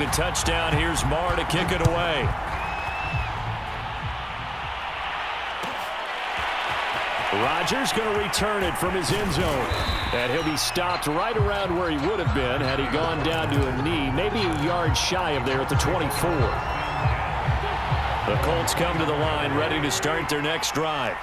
the touchdown, here's Marr to kick it away. Rodgers going to return it from his end zone. And he'll be stopped right around where he would have been had he gone down to a knee, maybe a yard shy of there at the 24. The Colts come to the line ready to start their next drive.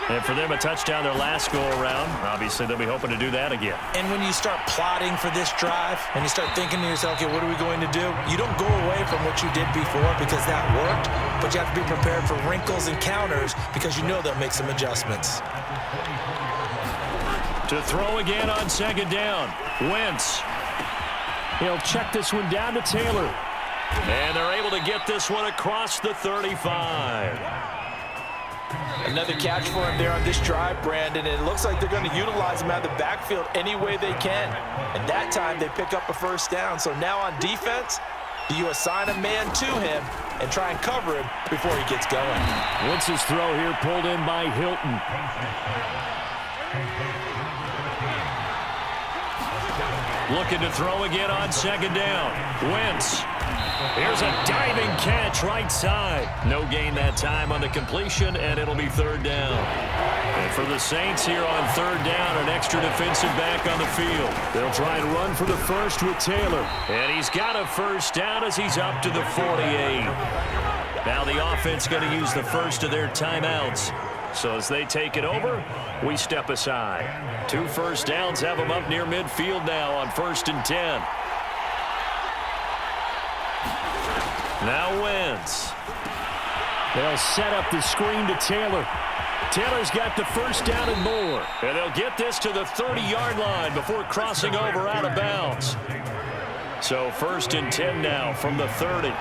And for them, a touchdown their last go-around. Obviously, they'll be hoping to do that again. And when you start plotting for this drive, and you start thinking to yourself, okay, what are we going to do? You don't go away from what you did before because that worked, but you have to be prepared for wrinkles and counters because you know they'll make some adjustments. To throw again on second down. Wentz. He'll check this one down to Taylor. And they're able to get this one across the 35. Another catch for him there on this drive, Brandon. And it looks like they're going to utilize him out of the backfield any way they can. And that time they pick up a first down. So now on defense, do you assign a man to him and try and cover him before he gets going? Wentz's throw here pulled in by Hilton. Looking to throw again on second down. Wentz. Here's a diving catch right side. No gain that time on the completion, and it'll be third down. And for the Saints here on third down, an extra defensive back on the field. They'll try and run for the first with Taylor. And he's got a first down as he's up to the 48. Now the offense going to use the first of their timeouts. So as they take it over, we step aside. 2 first downs have them up near midfield now on 1st and 10. Now Wentz. They'll set up the screen to Taylor. Taylor's got the first down and more. And they'll get this to the 30-yard line before crossing over out of bounds. So 1st and 10 now from the 30.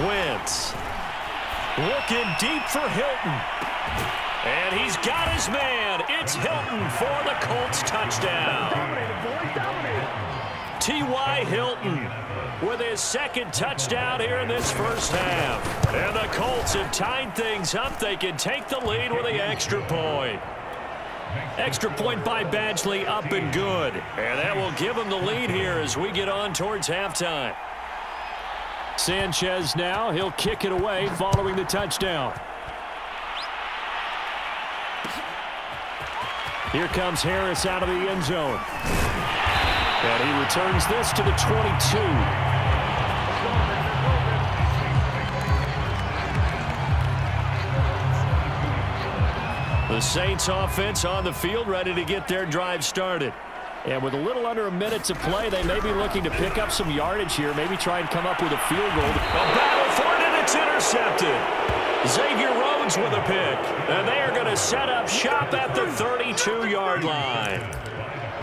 Wentz. Looking deep for Hilton. And he's got his man. It's Hilton for the Colts touchdown. T.Y. Hilton with his second touchdown here in this first half. And the Colts have tied things up. They can take the lead with the extra point. Extra point by Badgley, up and good. And that will give them the lead here as we get on towards halftime. Sanchez now, he'll kick it away following the touchdown. Here comes Harris out of the end zone. And he returns this to the 22. The Saints offense on the field ready to get their drive started. And with a little under a minute to play, they may be looking to pick up some yardage here, maybe try and come up with a field goal. A battle for it, and it's intercepted. Xavier Rhodes with a pick. And they are going to set up shop at the 32-yard line.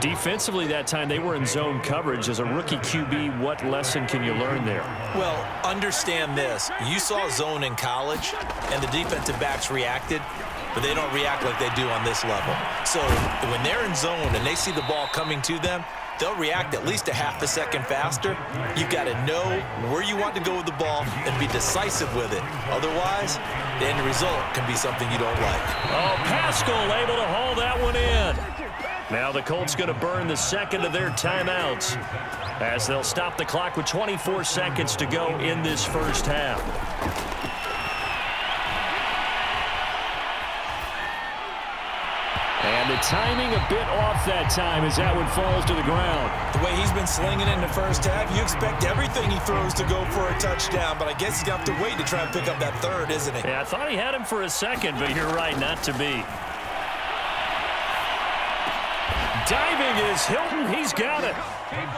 Defensively that time, they were in zone coverage. As a rookie QB, what lesson can you learn there? Well, understand this. You saw zone in college, and the defensive backs reacted, but they don't react like they do on this level. So when they're in zone and they see the ball coming to them, they'll react at least a half a second faster. You've got to know where you want to go with the ball and be decisive with it. Otherwise, the end result can be something you don't like. Oh, Pascal able to haul that one in. Now the Colts going to burn the second of their timeouts as they'll stop the clock with 24 seconds to go in this first half. And the timing a bit off that time as that one falls to the ground. The way he's been slinging in the first half, you expect everything he throws to go for a touchdown, but I guess he's going to have to wait to try and pick up that third, isn't he? Yeah, I thought he had him for a second, but you're right, not to be. Diving is Hilton. He's got it.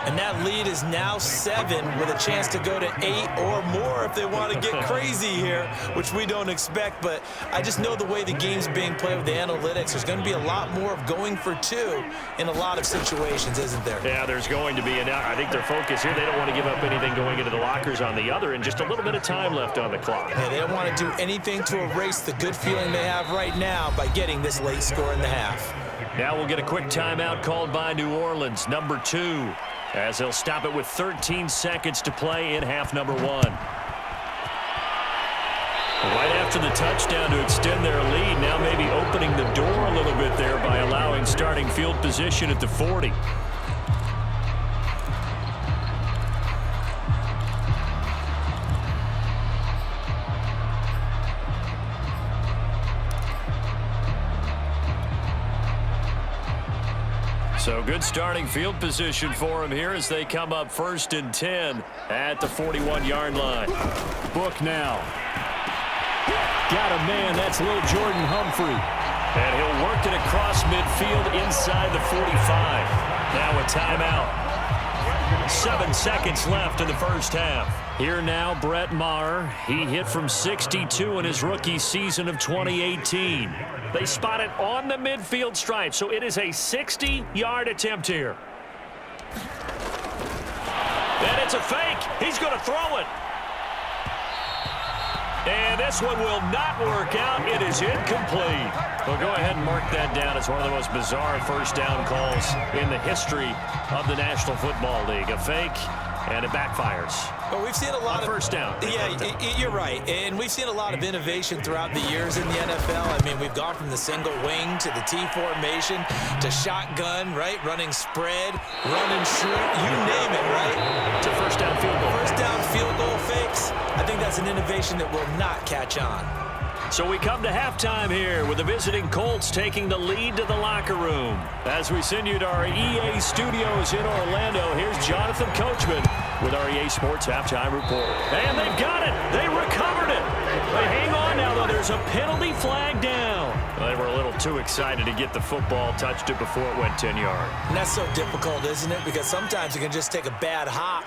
And that lead is now 7 with a chance to go to 8 or more if they want to get crazy here, which we don't expect. But I just know the way the game's being played with the analytics, there's going to be a lot more of going for 2 in a lot of situations, isn't there? Yeah, there's going to be. And I think their focus here, they don't want to give up anything going into the lockers on the other, and just a little bit of time left on the clock. Yeah, they don't want to do anything to erase the good feeling they have right now by getting this late score in the half. Now we'll get a quick timeout called by New Orleans, number 2, as they'll stop it with 13 seconds to play in half number 1. Right after the touchdown to extend their lead, now maybe opening the door a little bit there by allowing starting field position at the 40. So good starting field position for him here as they come up 1st and 10 at the 41-yard line. Book now. Got a man. That's little Jordan Humphrey. And he'll work it across midfield inside the 45. Now a timeout. 7 seconds left in the first half. Here now, Brett Maher. He hit from 62 in his rookie season of 2018. They spot it on the midfield stripe, so it is a 60-yard attempt here. And it's a fake. He's going to throw it. And this one will not work out. It is incomplete. Well, go ahead and mark that down as one of the most bizarre first down calls in the history of the National Football League. A fake, and it backfires. Well, we've seen a lot of first down. Yeah, you're right. And we've seen a lot of innovation throughout the years in the NFL. I mean, we've gone from the single wing to the T formation to shotgun, right? Running spread, run and shoot, you name it, right? To first down field goal. First down field goal fakes. I think that's an innovation that will not catch on. So we come to halftime here with the visiting Colts taking the lead to the locker room. As we send you to our EA studios in Orlando, here's Jonathan Coachman with our EA Sports Halftime Report. And they've got it. They recovered it. They hang on now, though. There's a penalty flag down. Well, they were a little too excited to get the football, touched it before it went 10 yards. And that's so difficult, isn't it? Because sometimes you can just take a bad hop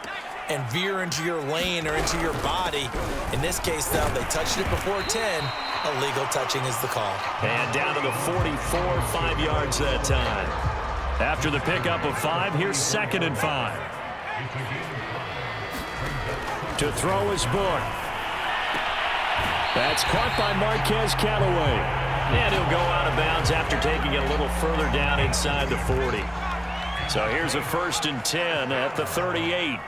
and veer into your lane or into your body. In this case, though, they touched it before 10. Illegal touching is the call. And down to the 44, 5 yards that time. After the pickup of 5, here's 2nd and 5. To throw his Book. That's caught by Marquez Callaway. And he'll go out of bounds after taking it a little further down inside the 40. So here's a 1st and 10 at the 38.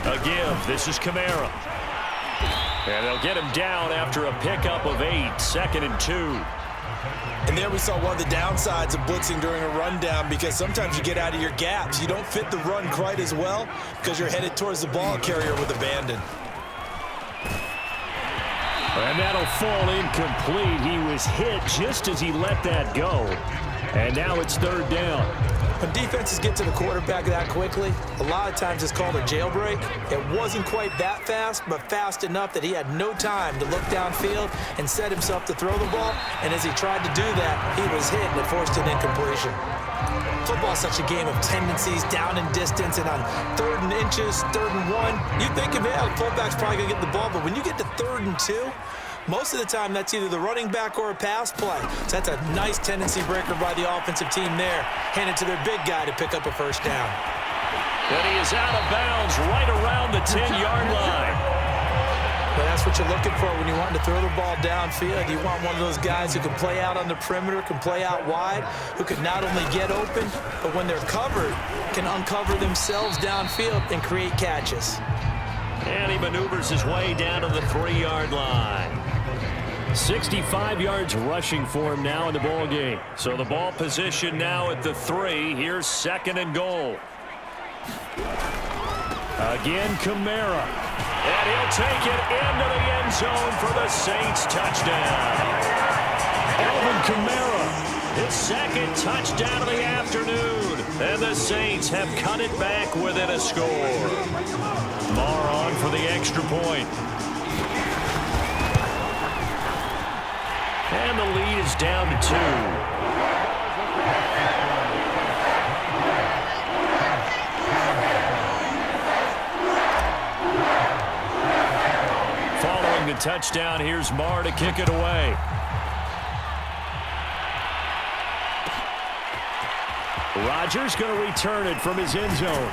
A give. This is Kamara. And they'll get him down after a pickup of 8. 2nd and 2. And there we saw one of the downsides of blitzing during a rundown, because sometimes you get out of your gaps. You don't fit the run quite as well because you're headed towards the ball carrier with abandon. And that'll fall incomplete. He was hit just as he let that go. And now it's 3rd down. When defenses get to the quarterback that quickly, a lot of times it's called a jailbreak. It wasn't quite that fast, but fast enough that he had no time to look downfield and set himself to throw the ball. And as he tried to do that, he was hit and it forced an incompletion. Football is such a game of tendencies, down and distance, and on 3rd and inches, 3rd and 1, you think, the fullback's probably going to get the ball, but when you get to 3rd and 2, most of the time, that's either the running back or a pass play. So that's a nice tendency breaker by the offensive team there. Hand it to their big guy to pick up a 1st down. And he is out of bounds right around the 10-yard line. But that's what you're looking for when you want to throw the ball downfield. You want one of those guys who can play out on the perimeter, can play out wide, who can not only get open, but when they're covered, can uncover themselves downfield and create catches. And he maneuvers his way down to the 3-yard line. 65 yards rushing for him now in the ball game. So the ball position now at the 3. Here's 2nd and goal. Again, Kamara. And he'll take it into the end zone for the Saints touchdown. Alvin Kamara, his 2nd touchdown of the afternoon. And the Saints have cut it back within a score. Maher on for the extra point. And the lead is down to 2. Following the touchdown, here's Maher to kick it away. Rodgers going to return it from his end zone.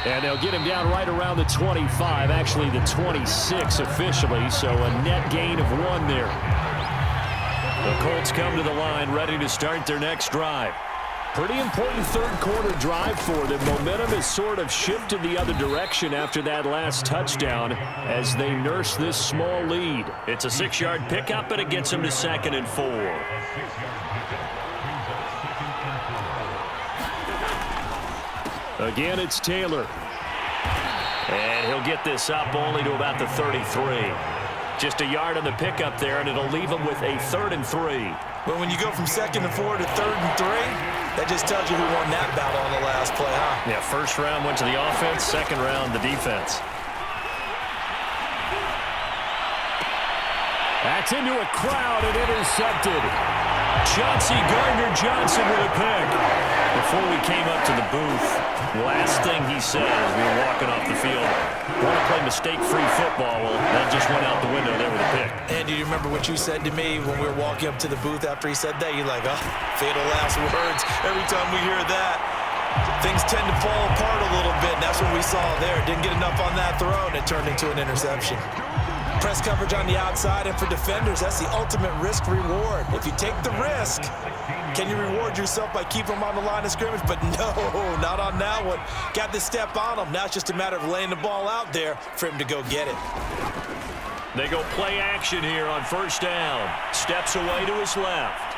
And they'll get him down right around the 25, actually the 26 officially, so a net gain of 1 there. The Colts come to the line ready to start their next drive. Pretty important 3rd quarter drive for them. Momentum has sort of shifted the other direction after that last touchdown as they nurse this small lead. It's a 6-yard pickup, and it gets them to 2nd and 4. Again, it's Taylor. And he'll get this up only to about the 33. Just a yard on the pickup there, and it'll leave them with a 3rd and 3. But when you go from 2nd and 4 to 3rd and 3, that just tells you who won that battle on the last play, huh? Yeah, first round went to the offense, second round the defense. That's into a crowd and intercepted. Chauncey Gardner-Johnson with a pick. Before we came up to the booth, last thing he said as we were walking off the field, want to play mistake-free football. Well, that just went out the window there with a pick. And do you remember what you said to me when we were walking up to the booth after he said that? You're like, oh, fatal last words. Every time we hear that, things tend to fall apart a little bit, and that's what we saw there. Didn't get enough on that throw, and it turned into an interception. Press coverage on the outside, and for defenders, that's the ultimate risk-reward. If you take the risk, can you reward yourself by keeping them on the line of scrimmage? But no, not on that one. Got the step on him. Now it's just a matter of laying the ball out there for him to go get it. They go play action here on first down. Steps away to his left.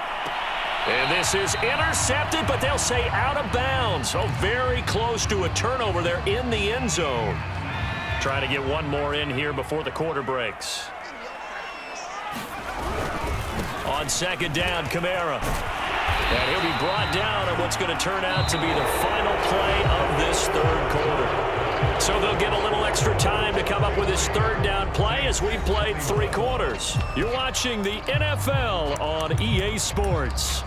And this is intercepted, but they'll say out of bounds. So very close to a turnover there in the end zone. Trying to get one more in here before the quarter breaks. On second down, Kamara. And he'll be brought down on what's going to turn out to be the final play of this third quarter. So they'll get a little extra time to come up with this third down play as we've played 3 quarters. You're watching the NFL on EA Sports.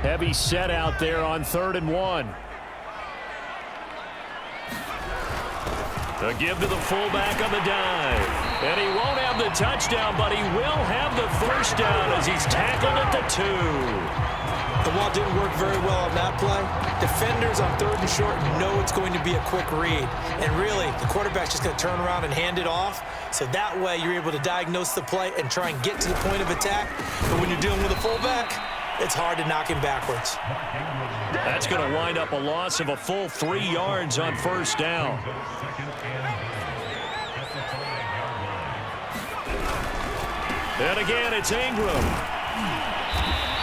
Heavy set out there on 3rd and 1. A give to the fullback on the dive. And he won't have the touchdown, but he will have the first down as he's tackled at the 2. The ball didn't work very well on that play. Defenders on 3rd and short know it's going to be a quick read. And really, the quarterback's just going to turn around and hand it off. So that way, you're able to diagnose the play and try and get to the point of attack. But when you're dealing with a fullback, it's hard to knock him backwards. That's going to wind up a loss of a full 3 yards on first down. And again, it's Ingram.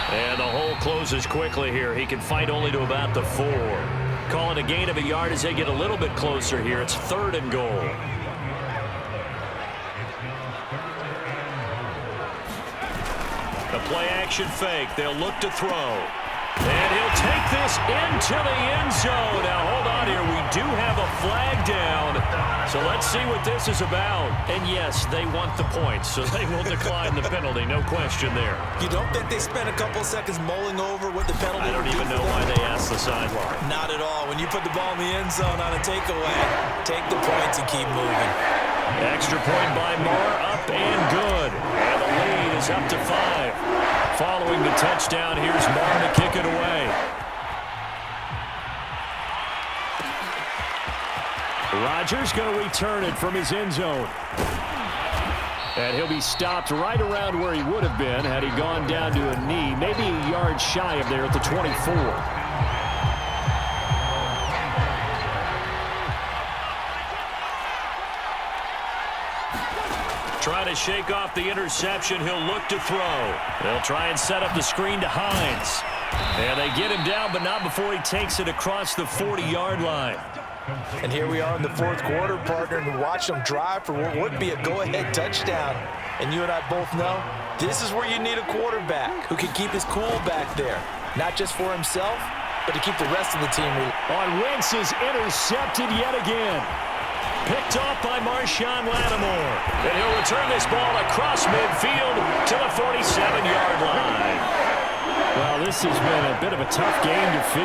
And the hole closes quickly here. He can fight only to about the 4. Calling a gain of a yard as they get a little bit closer here. It's 3rd and goal. The play-action fake. They'll look to throw. And he'll take this into the end zone. Now, hold on here. We do have a flag down. So let's see what this is about. And, yes, they want the points, so they will decline the penalty. No question there. You don't think they spent a couple seconds mulling over what the penalty I don't even know why they asked the sideline. Not at all. When you put the ball in the end zone on a takeaway, take the points and keep moving. Extra point by Moore, up and good. And the lead is up to 5. Following the touchdown, here's Moore to kick it away. Rodgers going to return it from his end zone. And he'll be stopped right around where he would have been had he gone down to a knee, maybe a yard shy of there at the 24. Trying to shake off the interception. He'll look to throw. They'll try and set up the screen to Hines. And they get him down, but not before he takes it across the 40-yard line. And here we are in the 4th quarter, partner, and watch them drive for what would be a go-ahead touchdown. And you and I both know this is where you need a quarterback who can keep his cool back there, not just for himself, but to keep the rest of the team. On Wentz is intercepted yet again. Picked off by Marshawn Lattimore. And he'll return this ball across midfield to the 47-yard line. Well, this has been a bit of a tough game to figure